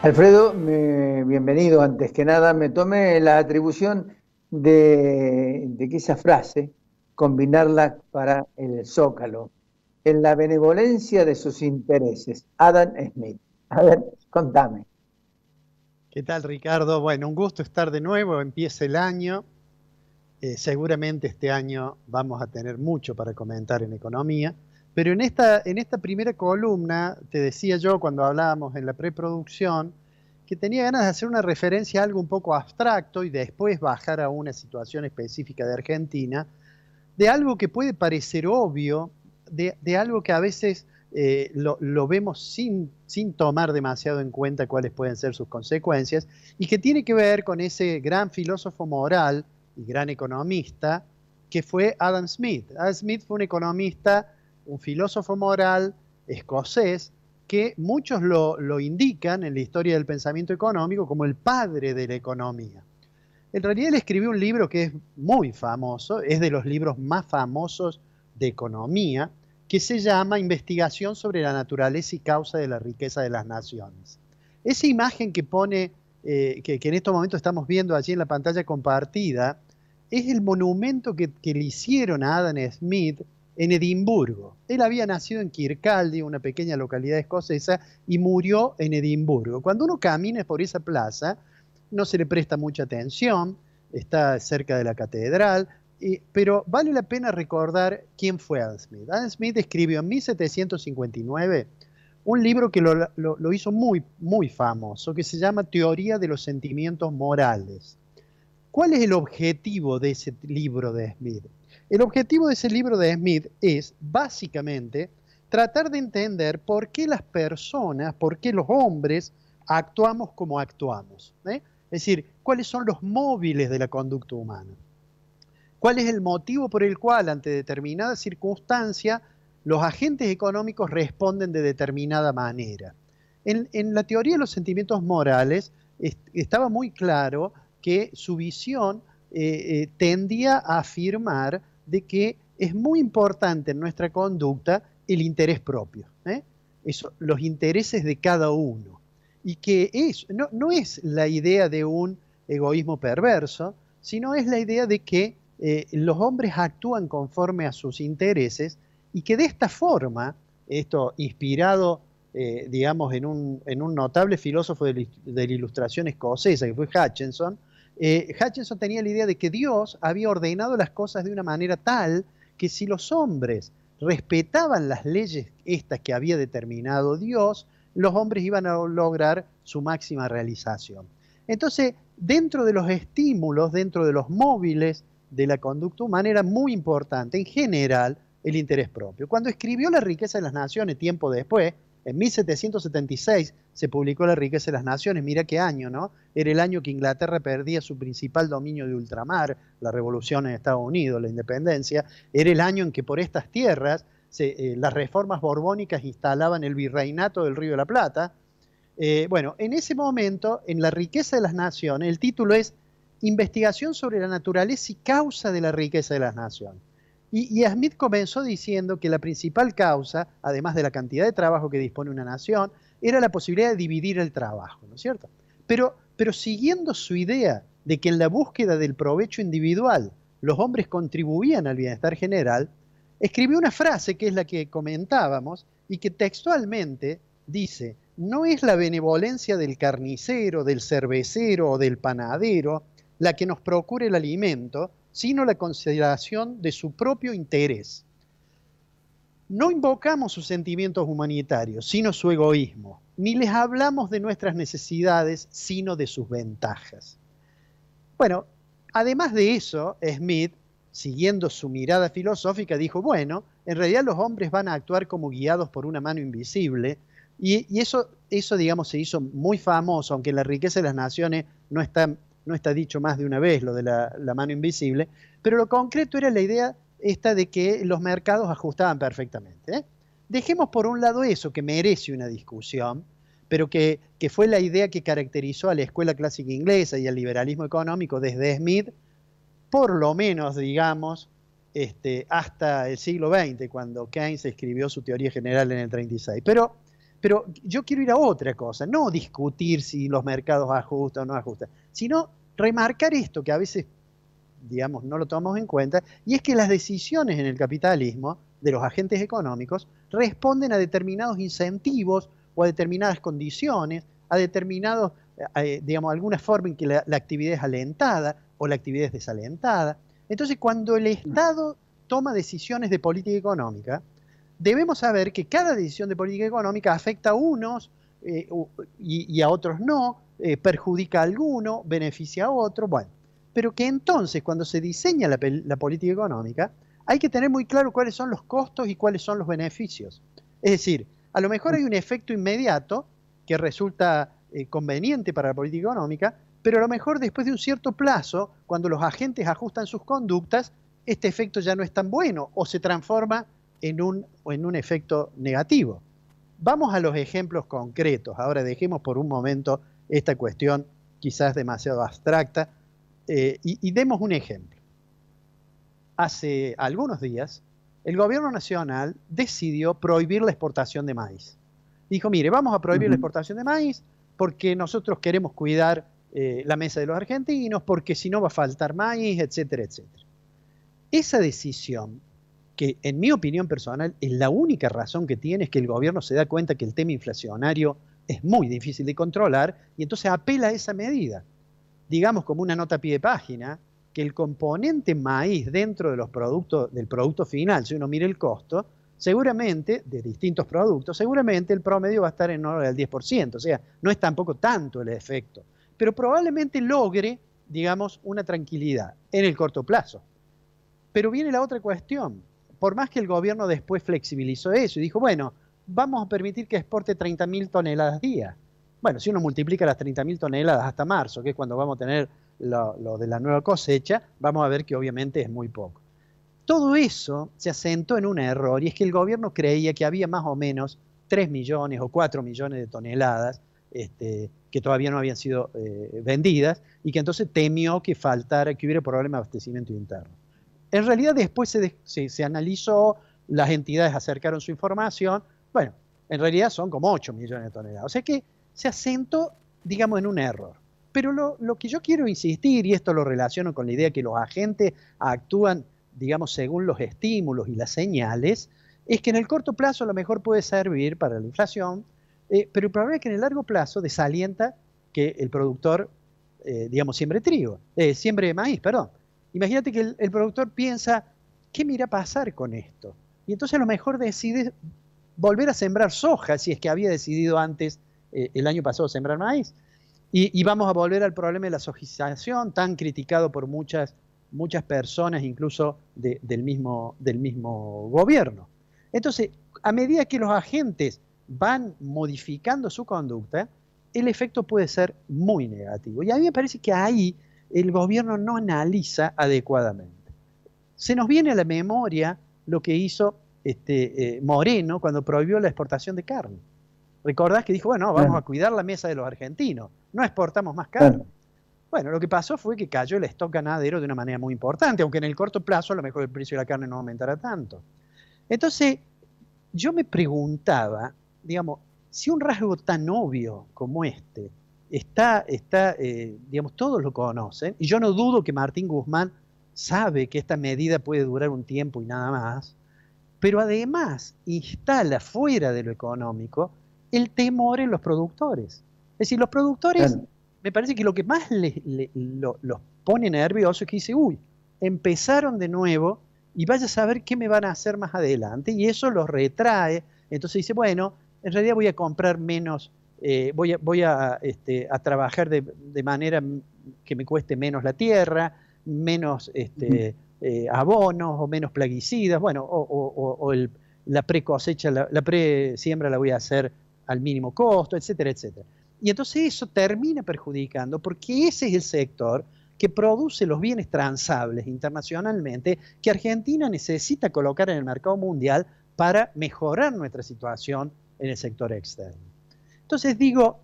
Alfredo, bienvenido. Antes que nada, me tomé la atribución de que esa frase, combinarla para el Zócalo, en la benevolencia de sus intereses. Adam Smith. A ver, contame. ¿Qué tal, Ricardo? Bueno, un gusto estar de nuevo. Empieza el año. Seguramente este año vamos a tener mucho para comentar en economía. Pero en esta primera columna, te decía yo cuando hablábamos en la preproducción, que tenía ganas de hacer una referencia a algo un poco abstracto y después bajar a una situación específica de Argentina, de algo que puede parecer obvio, de algo que a veces lo vemos sin tomar demasiado en cuenta cuáles pueden ser sus consecuencias, y que tiene que ver con ese gran filósofo moral y gran economista que fue Adam Smith. Adam Smith fue un economista, un filósofo moral escocés, que muchos lo indican en la historia del pensamiento económico como el padre de la economía. En realidad él escribió un libro que es muy famoso, es de los libros más famosos de economía, que se llama Investigación sobre la naturaleza y causa de la riqueza de las naciones. Esa imagen que pone, que en estos momentos estamos viendo allí en la pantalla compartida, es el monumento que le hicieron a Adam Smith en Edimburgo. Él había nacido en Kirkcaldy, una pequeña localidad escocesa, y murió en Edimburgo. Cuando uno camina por esa plaza, no se le presta mucha atención, está cerca de la catedral, pero vale la pena recordar quién fue Adam Smith. Adam Smith escribió en 1759 un libro que lo hizo muy, muy famoso, que se llama Teoría de los Sentimientos Morales. ¿Cuál es el objetivo de ese libro de Smith? El objetivo de ese libro de Smith es, básicamente, tratar de entender por qué las personas, por qué los hombres actuamos como actuamos. Es decir, cuáles son los móviles de la conducta humana. ¿Cuál es el motivo por el cual, ante determinada circunstancia, los agentes económicos responden de determinada manera? En la teoría de los sentimientos morales estaba muy claro que su visión tendía a afirmar de que es muy importante en nuestra conducta el interés propio, los intereses de cada uno. Y que no es la idea de un egoísmo perverso, sino es la idea de que los hombres actúan conforme a sus intereses y que de esta forma, esto inspirado, digamos, en un notable filósofo de la ilustración escocesa, que fue Hutchinson, Hutchinson tenía la idea de que Dios había ordenado las cosas de una manera tal que si los hombres respetaban las leyes estas que había determinado Dios, los hombres iban a lograr su máxima realización. Entonces, dentro de los estímulos, dentro de los móviles de la conducta humana, era muy importante, en general, el interés propio. Cuando escribió La riqueza de las naciones, tiempo después, en 1776 se publicó La riqueza de las naciones, mira qué año, ¿no? Era el año que Inglaterra perdía su principal dominio de ultramar, la revolución en Estados Unidos, la independencia. Era el año en que por estas tierras las reformas borbónicas instalaban el virreinato del Río de la Plata. Bueno, en ese momento, en La riqueza de las naciones, el título es Investigación sobre la naturaleza y causa de la riqueza de las naciones. Y Smith comenzó diciendo que la principal causa, además de la cantidad de trabajo que dispone una nación, era la posibilidad de dividir el trabajo, ¿no es cierto? Pero siguiendo su idea de que en la búsqueda del provecho individual los hombres contribuían al bienestar general, escribió una frase que es la que comentábamos y que textualmente dice: no es la benevolencia del carnicero, del cervecero o del panadero la que nos procure el alimento, sino la consideración de su propio interés. No invocamos sus sentimientos humanitarios, sino su egoísmo, ni les hablamos de nuestras necesidades, sino de sus ventajas. Bueno, además de eso, Smith, siguiendo su mirada filosófica, dijo, bueno, en realidad los hombres van a actuar como guiados por una mano invisible, y eso, digamos, se hizo muy famoso, aunque en La riqueza de las naciones no está dicho más de una vez lo de la mano invisible, pero lo concreto era la idea esta de que los mercados ajustaban perfectamente. Dejemos por un lado eso, que merece una discusión, pero que fue la idea que caracterizó a la escuela clásica inglesa y al liberalismo económico desde Smith, por lo menos, digamos, hasta el siglo XX, cuando Keynes escribió su teoría general en el 36. Pero Pero yo quiero ir a otra cosa, no discutir si los mercados ajustan o no ajustan, sino remarcar esto que a veces, digamos, no lo tomamos en cuenta, y es que las decisiones en el capitalismo de los agentes económicos responden a determinados incentivos o a determinadas condiciones, a determinados, digamos, alguna forma en que la actividad es alentada o la actividad es desalentada. Entonces, cuando el Estado toma decisiones de política económica, debemos saber que cada decisión de política económica afecta a unos y a otros no, perjudica a alguno, beneficia a otro, bueno. Pero que entonces, cuando se diseña la política económica, hay que tener muy claro cuáles son los costos y cuáles son los beneficios. Es decir, a lo mejor hay un efecto inmediato que resulta conveniente para la política económica, pero a lo mejor después de un cierto plazo, cuando los agentes ajustan sus conductas, este efecto ya no es tan bueno o se transforma en un efecto negativo. Vamos a los ejemplos concretos. Ahora dejemos por un momento esta cuestión quizás demasiado abstracta y demos un ejemplo. Hace algunos días, el gobierno nacional decidió prohibir la exportación de maíz. Dijo, mire, vamos a prohibir la exportación de maíz porque nosotros queremos cuidar la mesa de los argentinos, porque si no va a faltar maíz, etcétera, etcétera. Esa decisión, que en mi opinión personal es la única razón que tiene, es que el gobierno se da cuenta que el tema inflacionario es muy difícil de controlar y entonces apela a esa medida. Digamos como una nota a pie de página, que el componente maíz dentro de los productos, del producto final, si uno mira el costo, seguramente, de distintos productos, seguramente el promedio va a estar en orden del 10%, o sea, no es tampoco tanto el efecto, pero probablemente logre, digamos, una tranquilidad en el corto plazo. Pero viene la otra cuestión. Por más que el gobierno después flexibilizó eso y dijo, bueno, vamos a permitir que exporte 30.000 toneladas día. Bueno, si uno multiplica las 30.000 toneladas hasta marzo, que es cuando vamos a tener lo de la nueva cosecha, vamos a ver que obviamente es muy poco. Todo eso se asentó en un error, y es que el gobierno creía que había más o menos 3 millones o 4 millones de toneladas que todavía no habían sido vendidas, y que entonces temió que faltara, que hubiera problema de abastecimiento interno. En realidad después se analizó, las entidades acercaron su información, bueno, en realidad son como 8 millones de toneladas, o sea que se asentó, digamos, en un error. Pero lo que yo quiero insistir, y esto lo relaciono con la idea que los agentes actúan, digamos, según los estímulos y las señales, es que en el corto plazo a lo mejor puede servir para la inflación, pero el problema es que en el largo plazo desalienta que el productor, digamos, siembre maíz, perdón. Imagínate que el productor piensa, ¿qué me irá a pasar con esto? Y entonces a lo mejor decide volver a sembrar soja, si es que había decidido antes, el año pasado, sembrar maíz. Y vamos a volver al problema de la sojización, tan criticado por muchas personas, incluso del mismo gobierno. Entonces, a medida que los agentes van modificando su conducta, el efecto puede ser muy negativo. Y a mí me parece que ahí el gobierno no analiza adecuadamente. Se nos viene a la memoria lo que hizo Moreno cuando prohibió la exportación de carne. ¿Recordás que dijo, bueno, vamos a cuidar la mesa de los argentinos, no exportamos más carne? Bueno, lo que pasó fue que cayó el stock ganadero de una manera muy importante, aunque en el corto plazo a lo mejor el precio de la carne no aumentará tanto. Entonces, yo me preguntaba, digamos, si un rasgo tan obvio como este digamos, todos lo conocen, y yo no dudo que Martín Guzmán sabe que esta medida puede durar un tiempo y nada más, pero además instala fuera de lo económico el temor en los productores. Es decir, los productores, me parece que lo que más los pone nerviosos es que dice, uy, empezaron de nuevo y vaya a saber qué me van a hacer más adelante, y eso los retrae. Entonces dice, bueno, en realidad voy a comprar menos, voy a trabajar de manera que me cueste menos la tierra, menos abonos o menos plaguicidas, bueno, la pre-cosecha, la pre-siembra la voy a hacer al mínimo costo, etcétera, etcétera. Y entonces eso termina perjudicando, porque ese es el sector que produce los bienes transables internacionalmente que Argentina necesita colocar en el mercado mundial para mejorar nuestra situación en el sector externo. Entonces digo,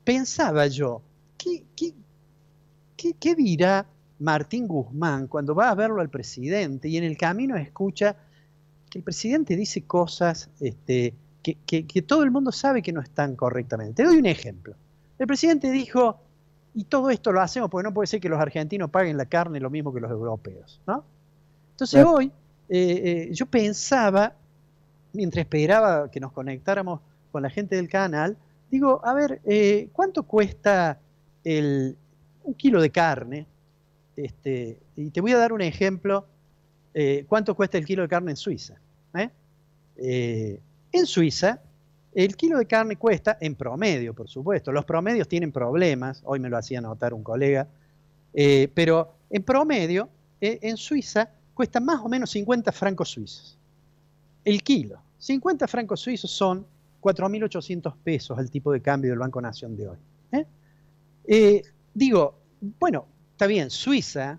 pensaba yo, ¿qué dirá Martín Guzmán cuando va a verlo al presidente y en el camino escucha que el presidente dice cosas que todo el mundo sabe que no están correctamente. Te doy un ejemplo. El presidente dijo, y todo esto lo hacemos porque no puede ser que los argentinos paguen la carne lo mismo que los europeos, ¿no? Entonces hoy yo pensaba, mientras esperaba que nos conectáramos con la gente del canal, digo, a ver, ¿cuánto cuesta un kilo de carne? Y te voy a dar un ejemplo, ¿cuánto cuesta el kilo de carne en Suiza? En Suiza, el kilo de carne cuesta, en promedio, por supuesto, los promedios tienen problemas, hoy me lo hacía notar un colega, pero en promedio, en Suiza, cuesta más o menos 50 francos suizos. El kilo. 50 francos suizos son 4.800 pesos al tipo de cambio del Banco Nación de hoy. Digo, bueno, está bien, Suiza,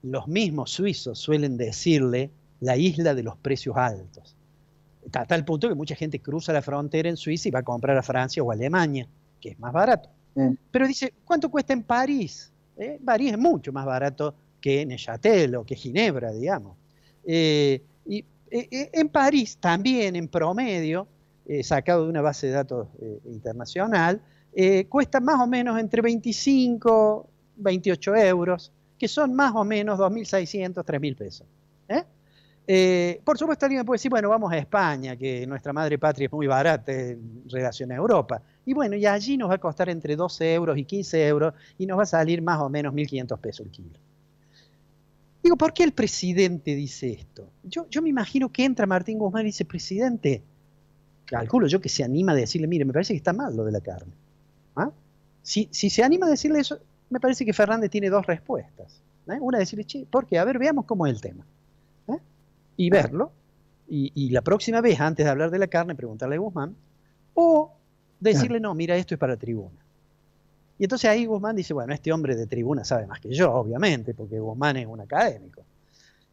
los mismos suizos suelen decirle la isla de los precios altos. A tal punto que mucha gente cruza la frontera en Suiza y va a comprar a Francia o a Alemania, que es más barato. Pero dice, ¿cuánto cuesta en París? París es mucho más barato que Neuchâtel o que Ginebra, digamos. En París también, en promedio, sacado de una base de datos internacional, cuesta más o menos entre 25 y 28 euros, que son más o menos 2.600, 3.000 pesos. Por supuesto, alguien me puede decir, bueno, vamos a España, que nuestra madre patria es muy barata en relación a Europa. Y bueno, y allí nos va a costar entre 12 euros y 15 euros y nos va a salir más o menos 1.500 pesos el kilo. Digo, ¿por qué el presidente dice esto? Yo me imagino que entra Martín Guzmán y dice, presidente, calculo yo que se anima a decirle, mire, me parece que está mal lo de la carne. ¿Ah? Si se anima a decirle eso, me parece que Fernández tiene dos respuestas. Una, decirle, che, ¿por qué? A ver, veamos cómo es el tema. Y verlo, y la próxima vez, antes de hablar de la carne, preguntarle a Guzmán, o decirle, no, mira, esto es para Tribuna. Y entonces ahí Guzmán dice, bueno, este hombre de Tribuna sabe más que yo, obviamente, porque Guzmán es un académico.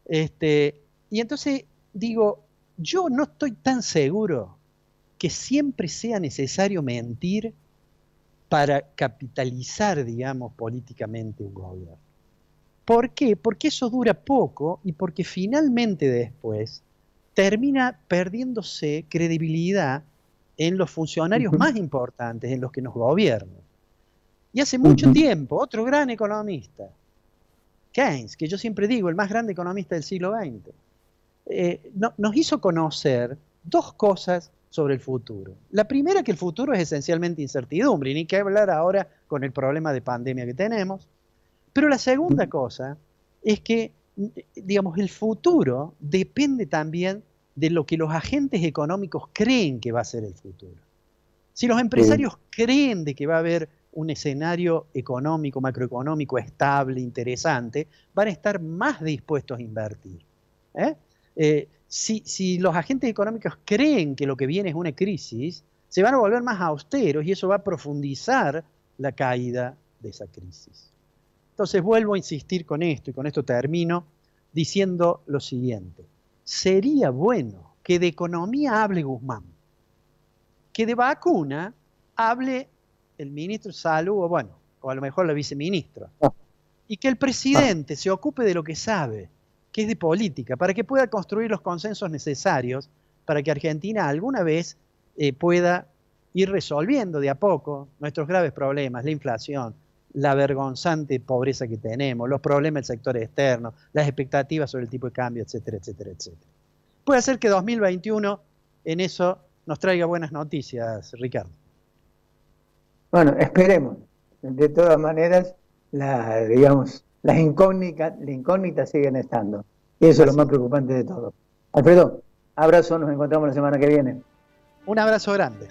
Y entonces digo, yo no estoy tan seguro que siempre sea necesario mentir para capitalizar, digamos, políticamente un gobierno. ¿Por qué? Porque eso dura poco y porque finalmente después termina perdiéndose credibilidad en los funcionarios más importantes, en los que nos gobiernan. Y hace mucho tiempo, otro gran economista, Keynes, que yo siempre digo, el más grande economista del siglo XX, nos hizo conocer dos cosas sobre el futuro. La primera, que el futuro es esencialmente incertidumbre, y ni que hablar ahora con el problema de pandemia que tenemos. Pero la segunda cosa es que, digamos, el futuro depende también de lo que los agentes económicos creen que va a ser el futuro. Si los empresarios creen de que va a haber un escenario económico, macroeconómico estable, interesante, van a estar más dispuestos a invertir. Si los agentes económicos creen que lo que viene es una crisis, se van a volver más austeros y eso va a profundizar la caída de esa crisis. Entonces vuelvo a insistir con esto, y con esto termino, diciendo lo siguiente. Sería bueno que de economía hable Guzmán, que de vacuna hable el ministro de Salud, o a lo mejor la viceministra, y que el presidente se ocupe de lo que sabe, que es de política, para que pueda construir los consensos necesarios para que Argentina alguna vez pueda ir resolviendo de a poco nuestros graves problemas, la inflación, la vergonzante pobreza que tenemos, los problemas del sector externo, las expectativas sobre el tipo de cambio, etcétera, etcétera, etcétera. Puede ser que 2021 en eso nos traiga buenas noticias, Ricardo. Bueno, esperemos. De todas maneras, las incógnitas siguen estando. Y eso es lo más preocupante de todo. Alfredo, abrazo, nos encontramos la semana que viene. Un abrazo grande.